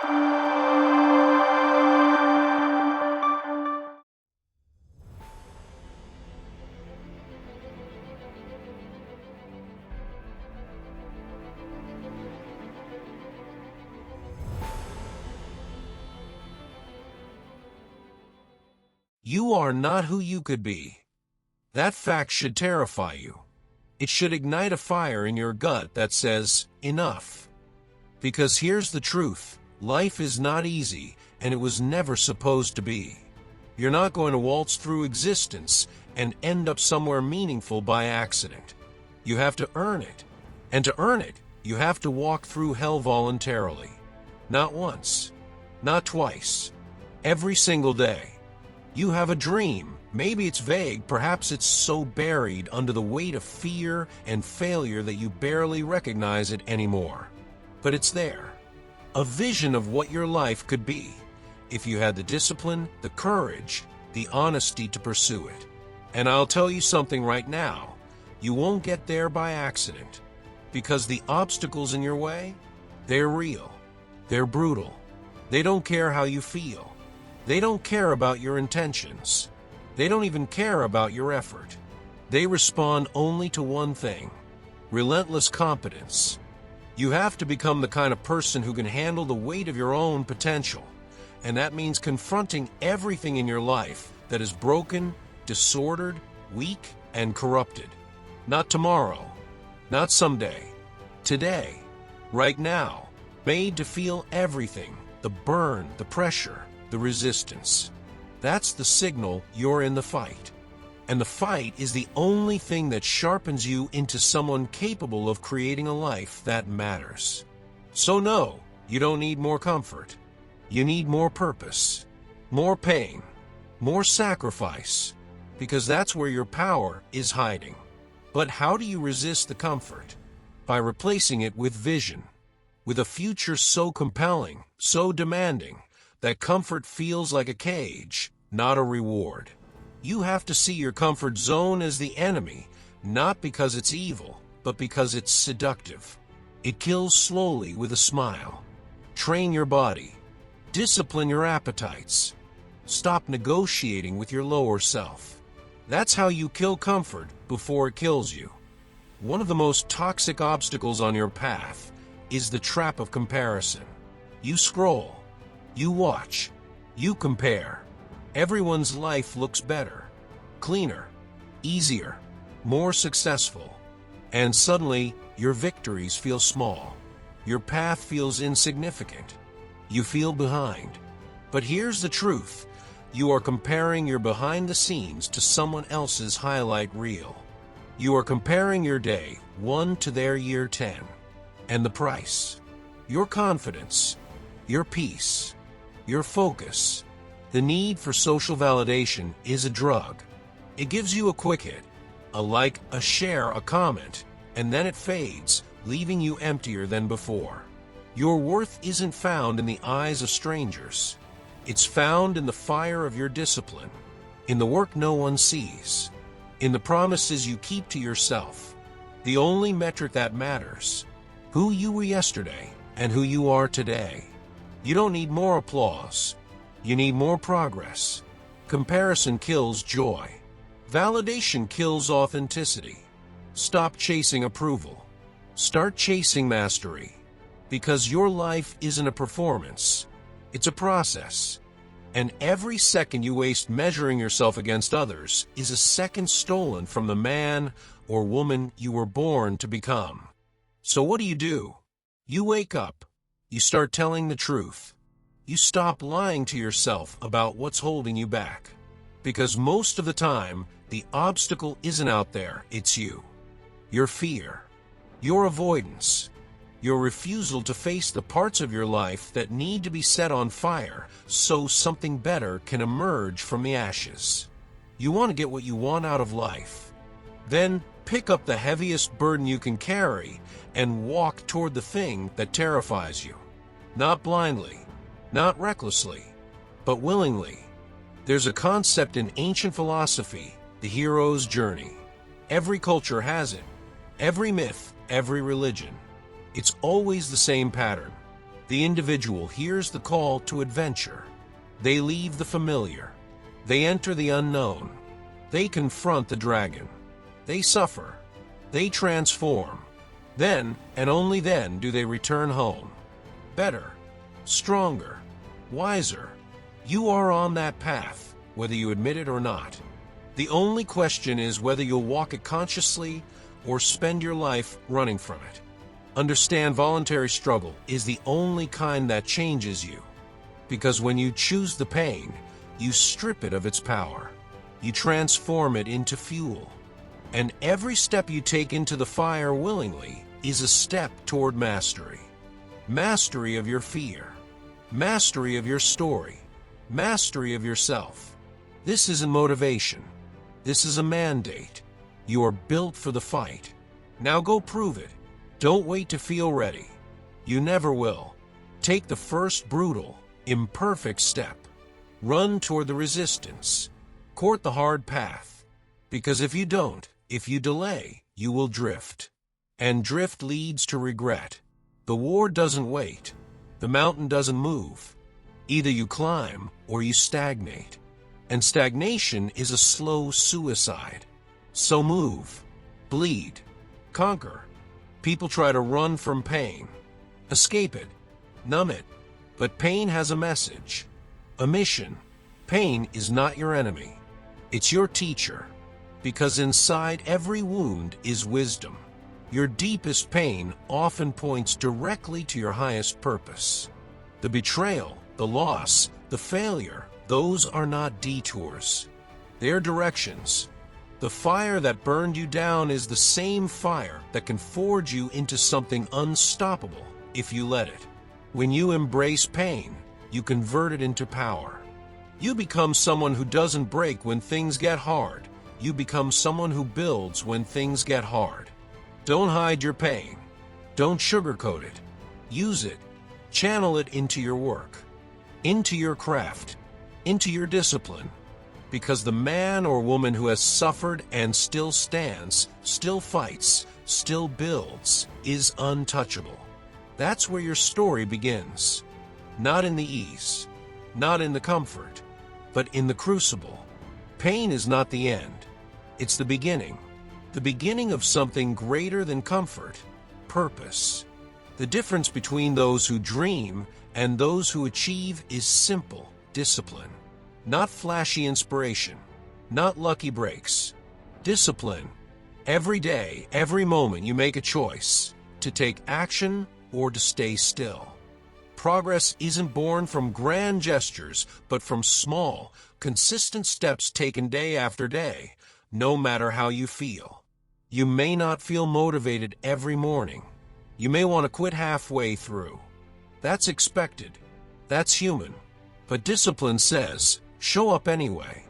You are not who you could be. That fact should terrify you. It should ignite a fire in your gut that says, enough. Because here's the truth, life is not easy, and it was never supposed to be. You're not going to waltz through existence and end up somewhere meaningful by accident. You have to earn it. And to earn it, you have to walk through hell voluntarily. Not once, not twice, every single day. You have a dream. Maybe it's vague, perhaps it's so buried under the weight of fear and failure that you barely recognize it anymore. But it's there. A vision of what your life could be, if you had the discipline, the courage, the honesty to pursue it. And I'll tell you something right now, you won't get there by accident. Because the obstacles in your way, they're real. They're brutal. They don't care how you feel. They don't care about your intentions. They don't even care about your effort. They respond only to one thing: relentless competence. You have to become the kind of person who can handle the weight of your own potential. And that means confronting everything in your life that is broken, disordered, weak, and corrupted. Not tomorrow. Not someday. Today. Right now. Made to feel everything. The burn, the pressure, the resistance. That's the signal you're in the fight. And the fight is the only thing that sharpens you into someone capable of creating a life that matters. So no, you don't need more comfort. You need more purpose, more pain, more sacrifice, because that's where your power is hiding. But how do you resist the comfort? By replacing it with vision, with a future so compelling, so demanding, that comfort feels like a cage, not a reward. You have to see your comfort zone as the enemy, not because it's evil, but because it's seductive. It kills slowly with a smile. Train your body. Discipline your appetites. Stop negotiating with your lower self. That's how you kill comfort before it kills you. One of the most toxic obstacles on your path is the trap of comparison. You scroll. You watch. You compare. Everyone's life looks better, cleaner, easier, more successful. And suddenly, your victories feel small. Your path feels insignificant. You feel behind. But here's the truth. You are comparing your behind the scenes to someone else's highlight reel. You are comparing your day 1 to their year 10. And the price? Your confidence, your peace, your focus. The need for social validation is a drug. It gives you a quick hit, a like, a share, a comment, and then it fades, leaving you emptier than before. Your worth isn't found in the eyes of strangers. It's found in the fire of your discipline, in the work no one sees, in the promises you keep to yourself. The only metric that matters: who you were yesterday and who you are today. You don't need more applause. You need more progress. Comparison kills joy. Validation kills authenticity. Stop chasing approval. Start chasing mastery. Because your life isn't a performance. It's a process. And every second you waste measuring yourself against others is a second stolen from the man or woman you were born to become. So what do? You wake up. You start telling the truth. You stop lying to yourself about what's holding you back. Because most of the time, the obstacle isn't out there, it's you. Your fear, your avoidance, your refusal to face the parts of your life that need to be set on fire so something better can emerge from the ashes. You want to get what you want out of life. Then pick up the heaviest burden you can carry and walk toward the thing that terrifies you. Not blindly, not recklessly, but willingly. There's a concept in ancient philosophy, the hero's journey. Every culture has it. Every myth, every religion. It's always the same pattern. The individual hears the call to adventure. They leave the familiar. They enter the unknown. They confront the dragon. They suffer. They transform. Then, and only then, do they return home. Better, stronger, wiser. You are on that path, whether you admit it or not. The only question is whether you'll walk it consciously or spend your life running from it. Understand, voluntary struggle is the only kind that changes you. Because when you choose the pain, you strip it of its power. You transform it into fuel. And every step you take into the fire willingly is a step toward mastery. Mastery of your fear. Mastery of your story. Mastery of yourself. This isn't motivation. This is a mandate. You are built for the fight. Now go prove it. Don't wait to feel ready. You never will. Take the first brutal, imperfect step. Run toward the resistance. Court the hard path. Because if you don't, if you delay, you will drift. And drift leads to regret. The war doesn't wait. The mountain doesn't move. Either you climb or you stagnate. And stagnation is a slow suicide. So move, bleed, conquer. People try to run from pain, escape it, numb it. But pain has a message, a mission. Pain is not your enemy. It's your teacher. Because inside every wound is wisdom. Your deepest pain often points directly to your highest purpose. The betrayal, the loss, the failure, those are not detours. They're directions. The fire that burned you down is the same fire that can forge you into something unstoppable if you let it. When you embrace pain, you convert it into power. You become someone who doesn't break when things get hard. You become someone who builds when things get hard. Don't hide your pain. Don't sugarcoat it. Use it. Channel it into your work, into your craft, into your discipline. Because the man or woman who has suffered and still stands, still fights, still builds, is untouchable. That's where your story begins. Not in the ease, not in the comfort, but in the crucible. Pain is not the end. It's the beginning of something greater than comfort, purpose. The difference between those who dream and those who achieve is simple: discipline. Not flashy inspiration, not lucky breaks. Discipline. Every day, every moment you make a choice to take action or to stay still. Progress isn't born from grand gestures, but from small, consistent steps taken day after day, no matter how you feel. You may not feel motivated every morning. You may want to quit halfway through. That's expected. That's human. But discipline says, show up anyway.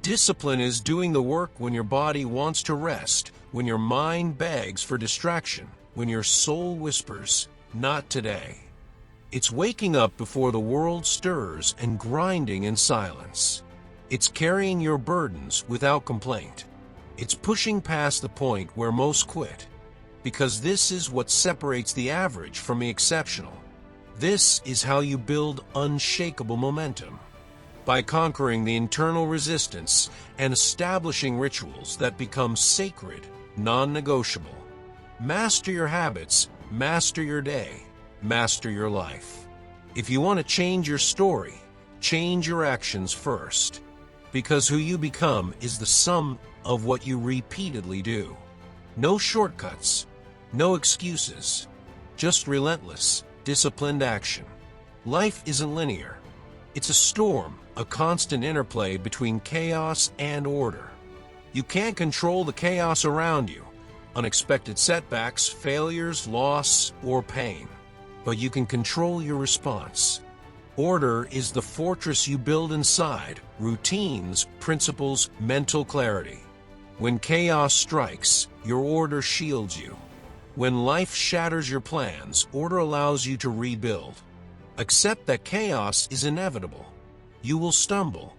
Discipline is doing the work when your body wants to rest, when your mind begs for distraction, when your soul whispers, not today. It's waking up before the world stirs and grinding in silence. It's carrying your burdens without complaint. It's pushing past the point where most quit. Because this is what separates the average from the exceptional. This is how you build unshakable momentum. By conquering the internal resistance and establishing rituals that become sacred, non-negotiable. Master your habits, master your day, master your life. If you want to change your story, change your actions first. Because who you become is the sum of what you repeatedly do. No shortcuts, no excuses, just relentless, disciplined action. Life isn't linear. It's a storm, a constant interplay between chaos and order. You can't control the chaos around you, unexpected setbacks, failures, loss, or pain. But you can control your response. Order is the fortress you build inside, routines, principles, mental clarity. When chaos strikes, your order shields you. When life shatters your plans, order allows you to rebuild. Accept that chaos is inevitable. You will stumble.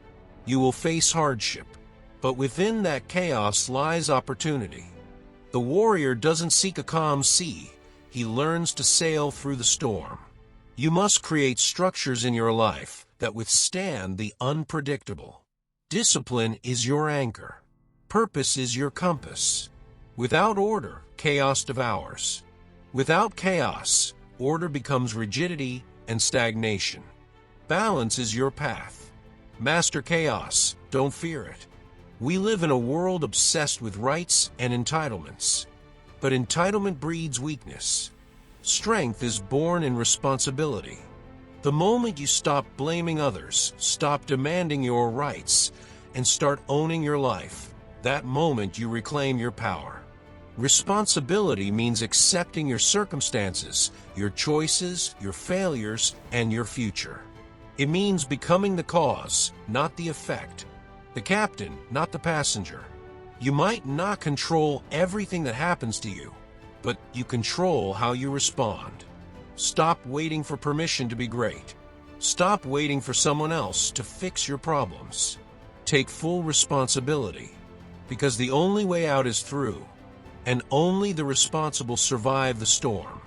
You will face hardship. But within that chaos lies opportunity. The warrior doesn't seek a calm sea. He learns to sail through the storm. You must create structures in your life that withstand the unpredictable. Discipline is your anchor. Purpose is your compass. Without order, chaos devours. Without chaos, order becomes rigidity and stagnation. Balance is your path. Master chaos, don't fear it. We live in a world obsessed with rights and entitlements. But entitlement breeds weakness. Strength is born in responsibility. The moment you stop blaming others, stop demanding your rights, and start owning your life, that moment you reclaim your power. Responsibility means accepting your circumstances, your choices, your failures, and your future. It means becoming the cause, not the effect. The captain, not the passenger. You might not control everything that happens to you, but you control how you respond. Stop waiting for permission to be great. Stop waiting for someone else to fix your problems. Take full responsibility, because the only way out is through, and only the responsible survive the storm.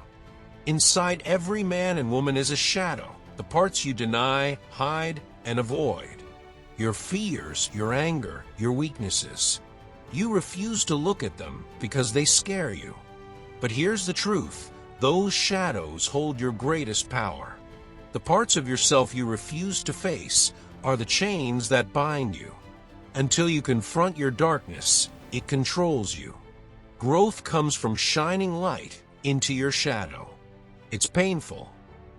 Inside every man and woman is a shadow, the parts you deny, hide, and avoid. Your fears, your anger, your weaknesses. You refuse to look at them because they scare you. But here's the truth, those shadows hold your greatest power. The parts of yourself you refuse to face are the chains that bind you. Until you confront your darkness, it controls you. Growth comes from shining light into your shadow. It's painful,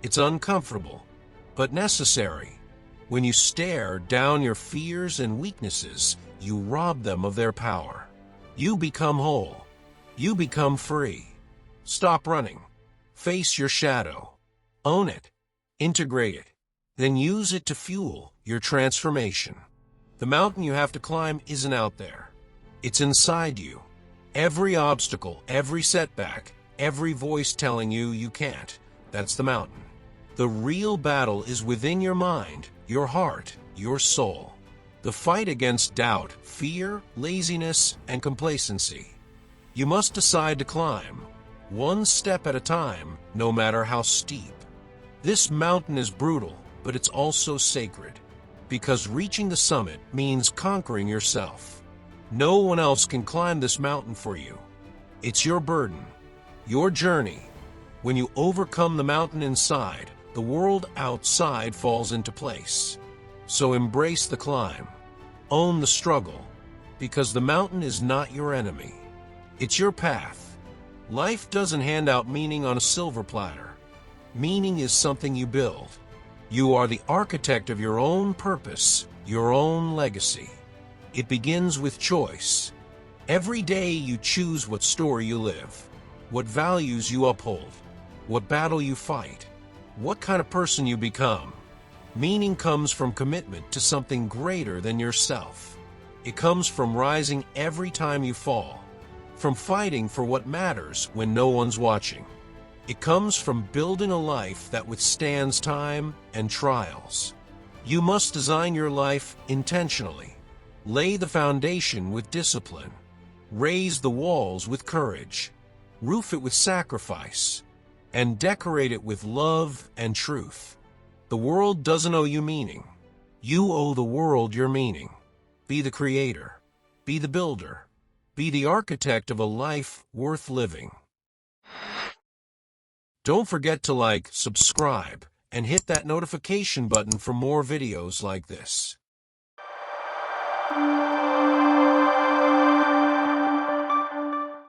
it's uncomfortable, but necessary. When you stare down your fears and weaknesses, you rob them of their power. You become whole. You become free. Stop running. Face your shadow. Own it. Integrate it. Then use it to fuel your transformation. The mountain you have to climb isn't out there. It's inside you. Every obstacle, every setback, every voice telling you you can't, that's the mountain. The real battle is within your mind, your heart, your soul. The fight against doubt, fear, laziness, and complacency. You must decide to climb, one step at a time, no matter how steep. This mountain is brutal, but it's also sacred, because reaching the summit means conquering yourself. No one else can climb this mountain for you. It's your burden, your journey. When you overcome the mountain inside, the world outside falls into place. So embrace the climb. Own the struggle, because the mountain is not your enemy. It's your path. Life doesn't hand out meaning on a silver platter. Meaning is something you build. You are the architect of your own purpose, your own legacy. It begins with choice. Every day you choose what story you live, what values you uphold, what battle you fight, what kind of person you become. Meaning comes from commitment to something greater than yourself. It comes from rising every time you fall, from fighting for what matters when no one's watching. It comes from building a life that withstands time and trials. You must design your life intentionally. Lay the foundation with discipline. Raise the walls with courage. Roof it with sacrifice. And decorate it with love and truth. The world doesn't owe you meaning. You owe the world your meaning. Be the creator. Be the builder. Be the architect of a life worth living. Don't forget to like, subscribe, and hit that notification button for more videos like this.